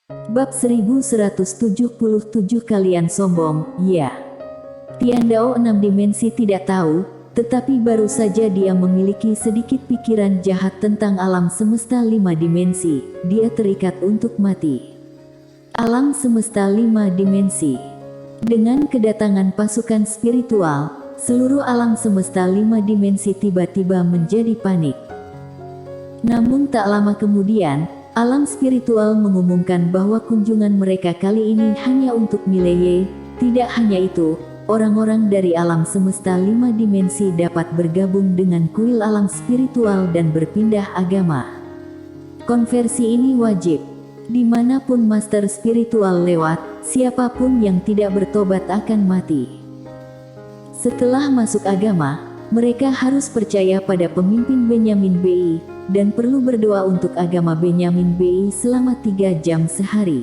Bab 1177 Kalian sombong, ya. Tiandao 6 dimensi tidak tahu, tetapi baru saja dia memiliki sedikit pikiran jahat tentang alam semesta 5 dimensi, dia terikat untuk mati. Alam semesta 5 dimensi. Dengan kedatangan pasukan spiritual, seluruh alam semesta 5 dimensi tiba-tiba menjadi panik. Namun tak lama kemudian, alam spiritual mengumumkan bahwa kunjungan mereka kali ini hanya untuk Mileye. Tidak hanya itu, orang-orang dari alam semesta 5 dimensi dapat bergabung dengan kuil alam spiritual dan berpindah agama. Konversi ini wajib. Dimanapun master spiritual lewat, siapapun yang tidak bertobat akan mati. Setelah masuk agama, mereka harus percaya pada pemimpin Benyamin BI, dan perlu berdoa untuk agama Benyamin BI selama 3 jam sehari.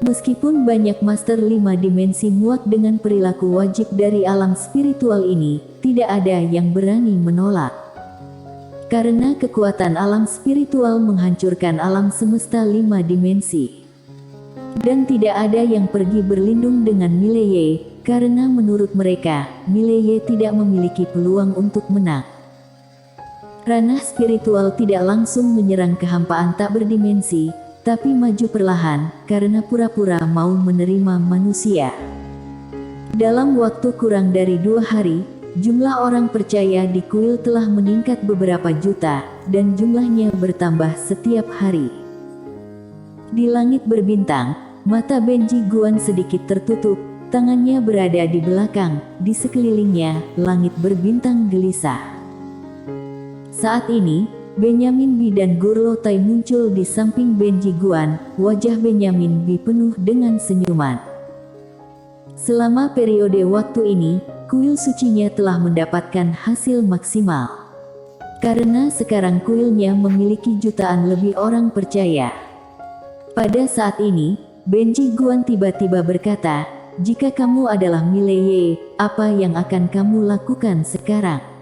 Meskipun banyak master 5 dimensi muak dengan perilaku wajib dari alam spiritual ini, tidak ada yang berani menolak. Karena kekuatan alam spiritual menghancurkan alam semesta 5 dimensi. Dan tidak ada yang pergi berlindung dengan Mileye, karena menurut mereka, Mileye tidak memiliki peluang untuk menang. Ranah spiritual tidak langsung menyerang kehampaan tak berdimensi, tapi maju perlahan, karena pura-pura mau menerima manusia. Dalam waktu kurang dari 2 hari, jumlah orang percaya di kuil telah meningkat beberapa juta, dan jumlahnya bertambah setiap hari. Di langit berbintang, mata Benji Guan sedikit tertutup, tangannya berada di belakang, di sekelilingnya, langit berbintang gelisah. Saat ini, Benyamin Bi dan Gurlo Tai muncul di samping Benji Guan, wajah Benyamin Bi penuh dengan senyuman. Selama periode waktu ini, kuil sucinya telah mendapatkan hasil maksimal. Karena sekarang kuilnya memiliki jutaan lebih orang percaya. Pada saat ini, Benji Guan tiba-tiba berkata, "Jika kamu adalah Mileye, apa yang akan kamu lakukan sekarang?"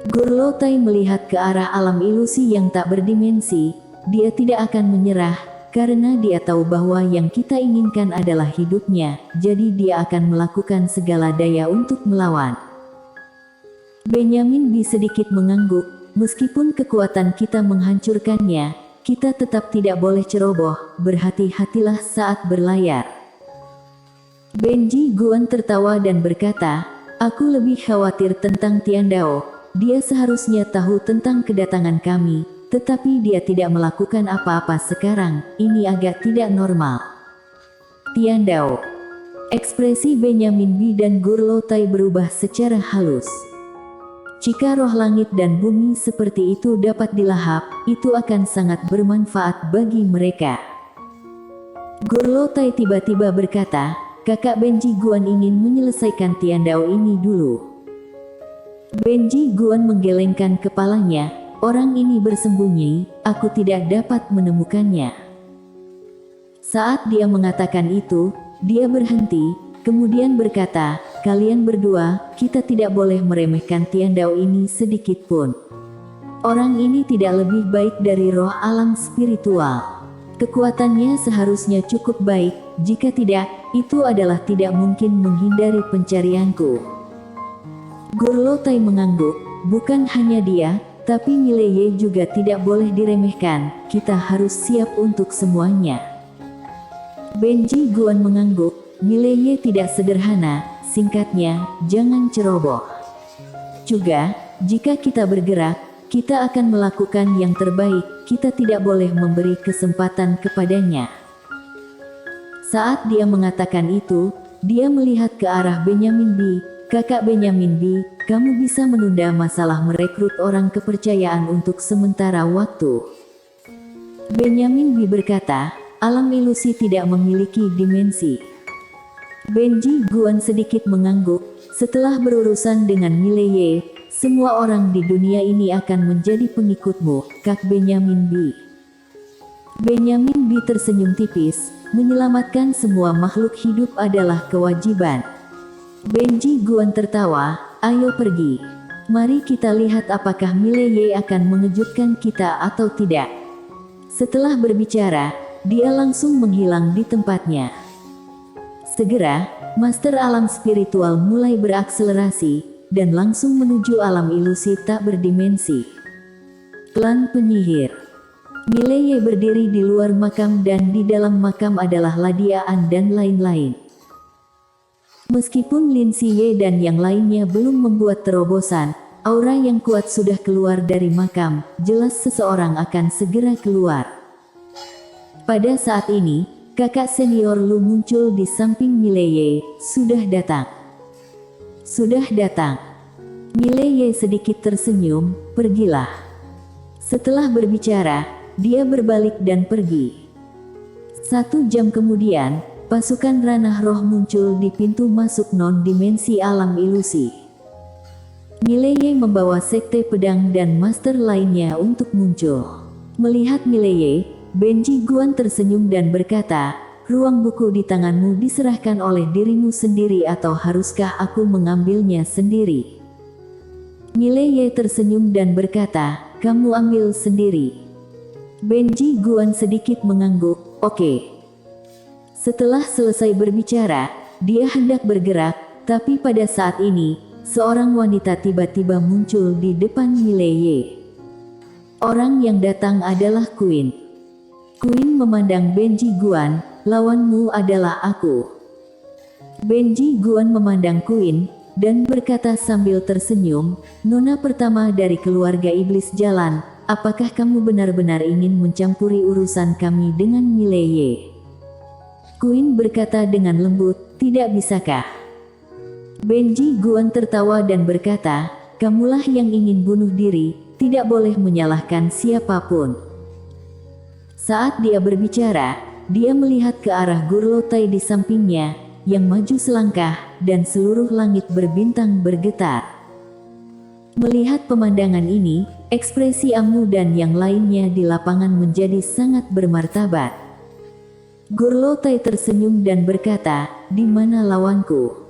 Gurlo Tai melihat ke arah alam ilusi yang tak berdimensi. Dia tidak akan menyerah, karena dia tahu bahwa yang kita inginkan adalah hidupnya, jadi dia akan melakukan segala daya untuk melawan. Benyamin Bi sedikit mengangguk, meskipun kekuatan kita menghancurkannya, kita tetap tidak boleh ceroboh, berhati-hatilah saat berlayar. Benji Guan tertawa dan berkata, "Aku lebih khawatir tentang Tiandao. Dia seharusnya tahu tentang kedatangan kami, tetapi dia tidak melakukan apa-apa sekarang, ini agak tidak normal." Tiandao. Ekspresi Benyamin Bi dan Gurlo Tai berubah secara halus. Jika roh langit dan bumi seperti itu dapat dilahap, itu akan sangat bermanfaat bagi mereka. Gurlo Tai tiba-tiba berkata, "Kakak Benji Guan ingin menyelesaikan Tiandao ini dulu." Benji Guan menggelengkan kepalanya, "Orang ini bersembunyi, aku tidak dapat menemukannya." Saat dia mengatakan itu, dia berhenti, kemudian berkata, "Kalian berdua, kita tidak boleh meremehkan Tiandao ini sedikit pun. Orang ini tidak lebih baik dari roh alam spiritual. Kekuatannya seharusnya cukup baik, jika tidak, itu adalah tidak mungkin menghindari pencarianku." Gurlo Tai mengangguk, "Bukan hanya dia, tapi Mileye juga tidak boleh diremehkan, kita harus siap untuk semuanya." Benji Guan mengangguk, "Mileye tidak sederhana, singkatnya, jangan ceroboh. Juga, jika kita bergerak, kita akan melakukan yang terbaik, kita tidak boleh memberi kesempatan kepadanya." Saat dia mengatakan itu, dia melihat ke arah Benyamin Bi. "Kakak Benyamin Bi, kamu bisa menunda masalah merekrut orang kepercayaan untuk sementara waktu." Benyamin Bi berkata, "Alam ilusi tidak memiliki dimensi." Benji Guan sedikit mengangguk, "Setelah berurusan dengan Mileye, semua orang di dunia ini akan menjadi pengikutmu, Kak Benyamin Bi." Benyamin Bi tersenyum tipis, "Menyelamatkan semua makhluk hidup adalah kewajiban." Benji Guan tertawa, "Ayo pergi. Mari kita lihat apakah Mileye akan mengejutkan kita atau tidak." Setelah berbicara, dia langsung menghilang di tempatnya. Segera, Master Alam Spiritual mulai berakselerasi, dan langsung menuju alam ilusi tak berdimensi. Klan Penyihir. Mileye berdiri di luar makam dan di dalam makam adalah Ladiaan dan lain-lain. Meskipun Lin Siye dan yang lainnya belum membuat terobosan, aura yang kuat sudah keluar dari makam, jelas seseorang akan segera keluar. Pada saat ini, kakak senior Lu muncul di samping Mileye. Sudah datang. Sudah datang. Mileye sedikit tersenyum, pergilah. Setelah berbicara, dia berbalik dan pergi. 1 jam kemudian, pasukan ranah roh muncul di pintu masuk non-dimensi alam ilusi. Mileye membawa sekte pedang dan master lainnya untuk muncul. Melihat Mileye, Benji Guan tersenyum dan berkata, "Ruang buku di tanganmu diserahkan oleh dirimu sendiri atau haruskah aku mengambilnya sendiri?" Mileye tersenyum dan berkata, "Kamu ambil sendiri." Benji Guan sedikit mengangguk, "Oke." Setelah selesai berbicara, dia hendak bergerak, tapi pada saat ini, seorang wanita tiba-tiba muncul di depan Mileye. Orang yang datang adalah Queen. Queen memandang Benji Guan, "Lawanmu adalah aku." Benji Guan memandang Queen, dan berkata sambil tersenyum, "Nona pertama dari keluarga iblis jalan, apakah kamu benar-benar ingin mencampuri urusan kami dengan Mileye?" Queen berkata dengan lembut, "Tidak bisakah?" Benji Guan tertawa dan berkata, "Kamulah yang ingin bunuh diri, tidak boleh menyalahkan siapapun." Saat dia berbicara, dia melihat ke arah Gurlotai di sampingnya, yang maju selangkah, dan seluruh langit berbintang bergetar. Melihat pemandangan ini, ekspresi Amu dan yang lainnya di lapangan menjadi sangat bermartabat. Gurlotai tersenyum dan berkata, "Di mana lawanku?"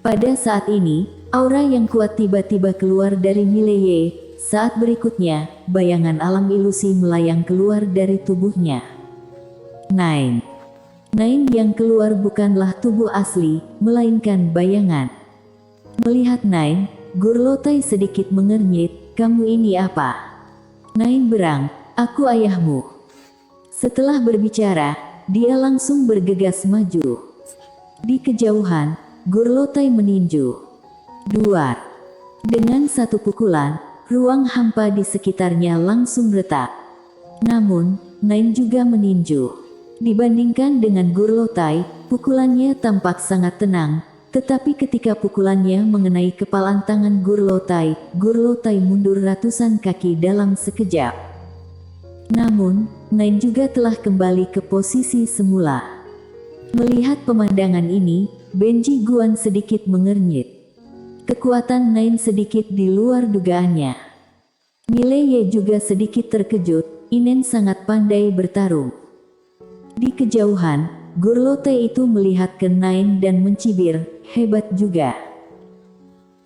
Pada saat ini, aura yang kuat tiba-tiba keluar dari Mileye. Saat berikutnya, bayangan alam ilusi melayang keluar dari tubuhnya. Nine yang keluar bukanlah tubuh asli, melainkan bayangan. Melihat Nine, Gurlotai sedikit mengernyit, "Kamu ini apa?" Nine berang, "Aku ayahmu." Setelah berbicara, dia langsung bergegas maju. Di kejauhan, Gurlotai meninju. Duar. Dengan satu pukulan, ruang hampa di sekitarnya langsung retak. Namun, Nine juga meninju. Dibandingkan dengan Gurlotai, pukulannya tampak sangat tenang, tetapi ketika pukulannya mengenai kepalan tangan Gurlotai, Gurlotai mundur ratusan kaki dalam sekejap. Namun, Nine juga telah kembali ke posisi semula. Melihat pemandangan ini, Benji Guan sedikit mengernyit. Kekuatan Nine sedikit di luar dugaannya. Mileye juga sedikit terkejut, Inen sangat pandai bertarung. Di kejauhan, Gurlotai itu melihat ke Nine dan mencibir, "Hebat juga."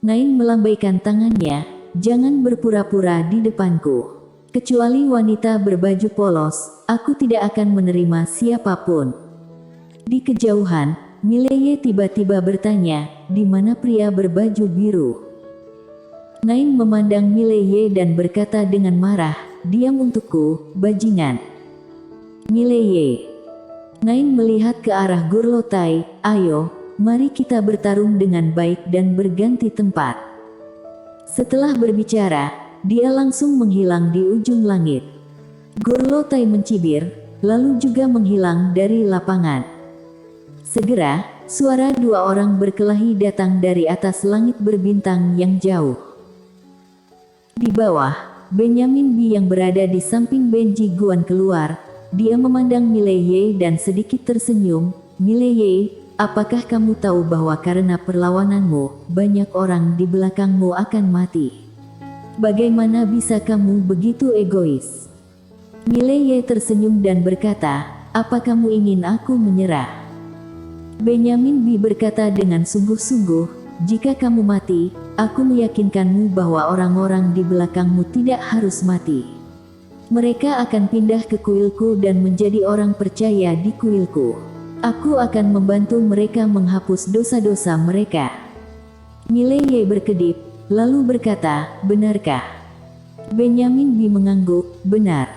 Nine melambaikan tangannya, "Jangan berpura-pura di depanku. Kecuali wanita berbaju polos, aku tidak akan menerima siapapun." Di kejauhan, Mileye tiba-tiba bertanya, "Di mana pria berbaju biru?" Nine memandang Mileye dan berkata dengan marah, "Diam untukku, bajingan." Mileye. Nine melihat ke arah Gurlotai, "Ayo, mari kita bertarung dengan baik dan berganti tempat." Setelah berbicara, dia langsung menghilang di ujung langit. Gurlotai mencibir, lalu juga menghilang dari lapangan. Segera, suara 2 orang berkelahi datang dari atas langit berbintang yang jauh. Di bawah, Benyamin Bi yang berada di samping Benji Guan keluar. Dia memandang Mileye dan sedikit tersenyum. "Mileye, apakah kamu tahu bahwa karena perlawananmu, banyak orang di belakangmu akan mati? Bagaimana bisa kamu begitu egois?" Mileye tersenyum dan berkata, "Apa kamu ingin aku menyerah?" Benyamin Bi berkata dengan sungguh-sungguh, "Jika kamu mati, aku meyakinkanmu bahwa orang-orang di belakangmu tidak harus mati." Mereka akan pindah ke kuilku dan menjadi orang percaya di kuilku. Aku akan membantu mereka menghapus dosa-dosa mereka. Mileye berkedip, lalu berkata, benarkah? Benyamin B mengangguk, benar.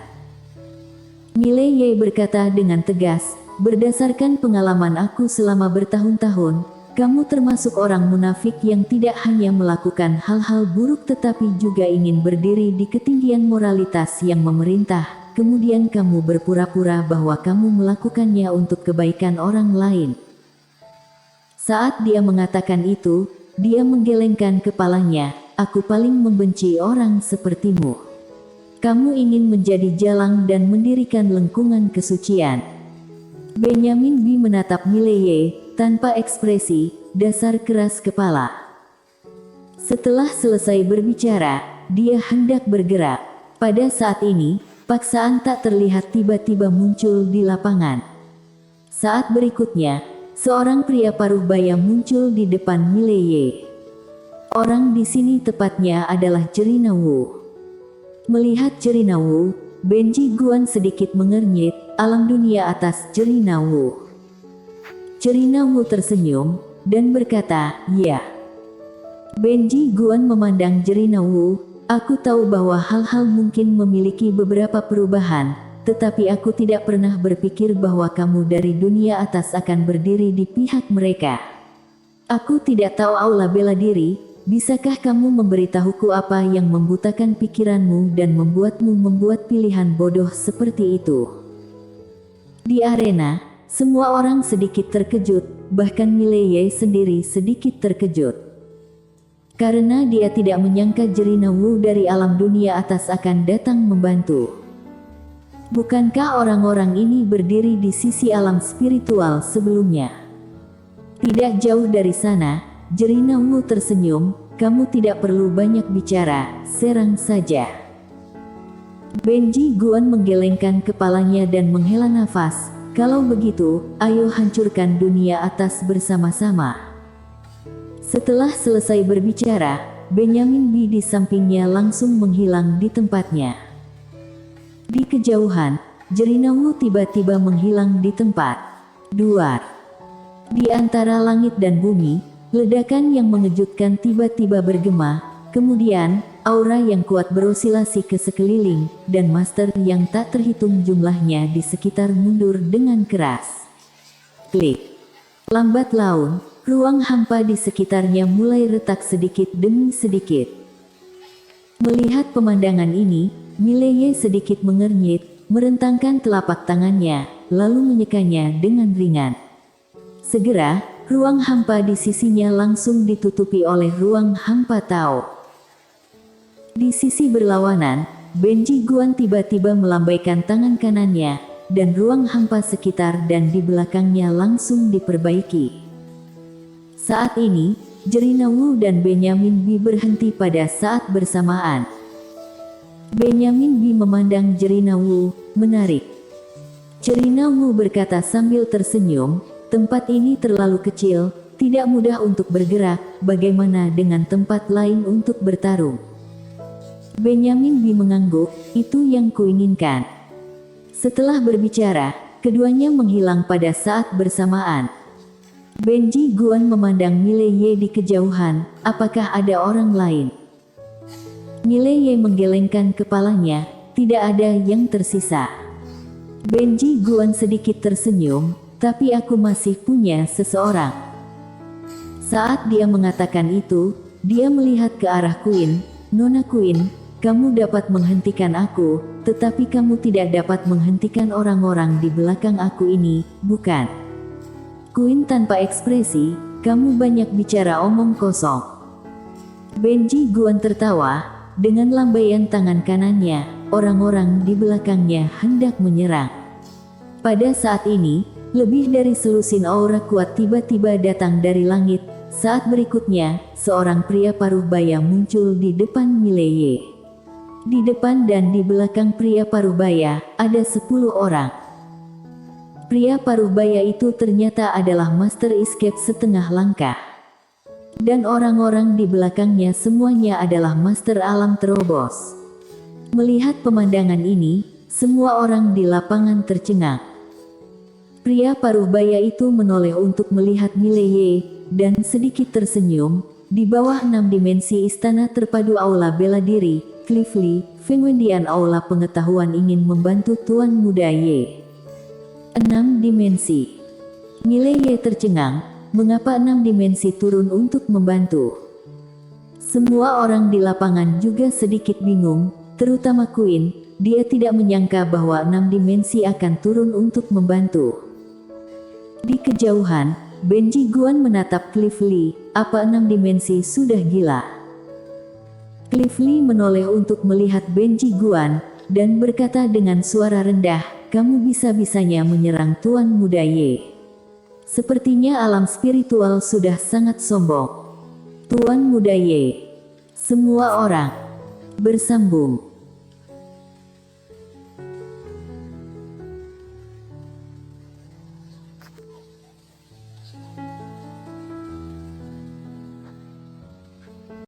Mileye berkata dengan tegas, berdasarkan pengalaman aku selama bertahun-tahun, kamu termasuk orang munafik yang tidak hanya melakukan hal-hal buruk tetapi juga ingin berdiri di ketinggian moralitas yang memerintah. Kemudian kamu berpura-pura bahwa kamu melakukannya untuk kebaikan orang lain. Saat dia mengatakan itu, dia menggelengkan kepalanya. Aku paling membenci orang sepertimu. Kamu ingin menjadi jalang dan mendirikan lengkungan kesucian. Benyamin B menatap Mileye tanpa ekspresi, dasar keras kepala. Setelah selesai berbicara, dia hendak bergerak. Pada saat ini, paksaan tak terlihat tiba-tiba muncul di lapangan. Saat berikutnya, seorang pria paruh baya muncul di depan Mileye. Orang di sini tepatnya adalah Cerina Wu. Melihat Cerina Wu, Benji Guan sedikit mengernyit, alam dunia atas Cerina Wu. Cerina Wu tersenyum, dan berkata, ya. Benji Guan memandang Cerina Wu, aku tahu bahwa hal-hal mungkin memiliki beberapa perubahan, tetapi aku tidak pernah berpikir bahwa kamu dari dunia atas akan berdiri di pihak mereka. Aku tidak tahu aula bela diri, bisakah kamu memberitahuku apa yang membutakan pikiranmu dan membuatmu membuat pilihan bodoh seperti itu? Di arena, semua orang sedikit terkejut, bahkan Mileye sendiri sedikit terkejut. Karena dia tidak menyangka Cerina Wu dari alam dunia atas akan datang membantu. Bukankah orang-orang ini berdiri di sisi alam spiritual sebelumnya? Tidak jauh dari sana, Cerina Wu tersenyum, kamu tidak perlu banyak bicara, serang saja. Benji Guan menggelengkan kepalanya dan menghela nafas. Kalau begitu, ayo hancurkan dunia atas bersama-sama. Setelah selesai berbicara, Benyamin B di sampingnya langsung menghilang di tempatnya. Di kejauhan, Cerina Wu tiba-tiba menghilang di tempat. Duar. Di antara langit dan bumi, ledakan yang mengejutkan tiba-tiba bergema, kemudian aura yang kuat berosilasi ke sekeliling, dan master yang tak terhitung jumlahnya di sekitar mundur dengan keras. Klik. Lambat laun, ruang hampa di sekitarnya mulai retak sedikit demi sedikit. Melihat pemandangan ini, Mileye sedikit mengernyit, merentangkan telapak tangannya, lalu menyekanya dengan ringan. Segera, ruang hampa di sisinya langsung ditutupi oleh ruang hampa Tao. Di sisi berlawanan, Benji Guan tiba-tiba melambaikan tangan kanannya, dan ruang hampa sekitar dan di belakangnya langsung diperbaiki. Saat ini, Cerina Wu dan Benyamin B berhenti pada saat bersamaan. Benyamin B memandang Cerina Wu, menarik. Cerina Wu berkata sambil tersenyum, tempat ini terlalu kecil, tidak mudah untuk bergerak, bagaimana dengan tempat lain untuk bertarung? Benyamin B mengangguk, itu yang kuinginkan. Setelah berbicara, keduanya menghilang pada saat bersamaan. Benji Guan memandang Mileye di kejauhan, apakah ada orang lain? Mileye menggelengkan kepalanya, tidak ada yang tersisa. Benji Guan sedikit tersenyum, tapi aku masih punya seseorang. Saat dia mengatakan itu, dia melihat ke arah Queen, Nona Queen. Kamu dapat menghentikan aku, tetapi kamu tidak dapat menghentikan orang-orang di belakang aku ini, bukan? Queen tanpa ekspresi, kamu banyak bicara omong kosong. Benji Guan tertawa, dengan lambaian tangan kanannya, orang-orang di belakangnya hendak menyerang. Pada saat ini, lebih dari selusin aura kuat tiba-tiba datang dari langit. Saat berikutnya, seorang pria paruh baya muncul di depan Mileye. Di depan dan di belakang pria paruhbaya, ada 10 orang. Pria paruhbaya itu ternyata adalah Master Escape setengah langkah. Dan orang-orang di belakangnya semuanya adalah Master Alam Terobos. Melihat pemandangan ini, semua orang di lapangan tercengang. Pria paruh baya itu menoleh untuk melihat Mileye, dan sedikit tersenyum. Di bawah 6 dimensi istana terpadu aula bela diri, Cliffly, Fengwendian aula pengetahuan ingin membantu Tuan Muda Ye. 6 dimensi. Mileye tercengang, mengapa 6 dimensi turun untuk membantu? Semua orang di lapangan juga sedikit bingung, terutama Queen. Dia tidak menyangka bahwa 6 dimensi akan turun untuk membantu. Di kejauhan, Benji Guan menatap Cliffly, apa 6 dimensi sudah gila? Cliffly menoleh untuk melihat Benji Guan, dan berkata dengan suara rendah, kamu bisa-bisanya menyerang Tuan Muda Ye. Sepertinya alam spiritual sudah sangat sombong. Tuan Muda Ye. Semua orang bersambung.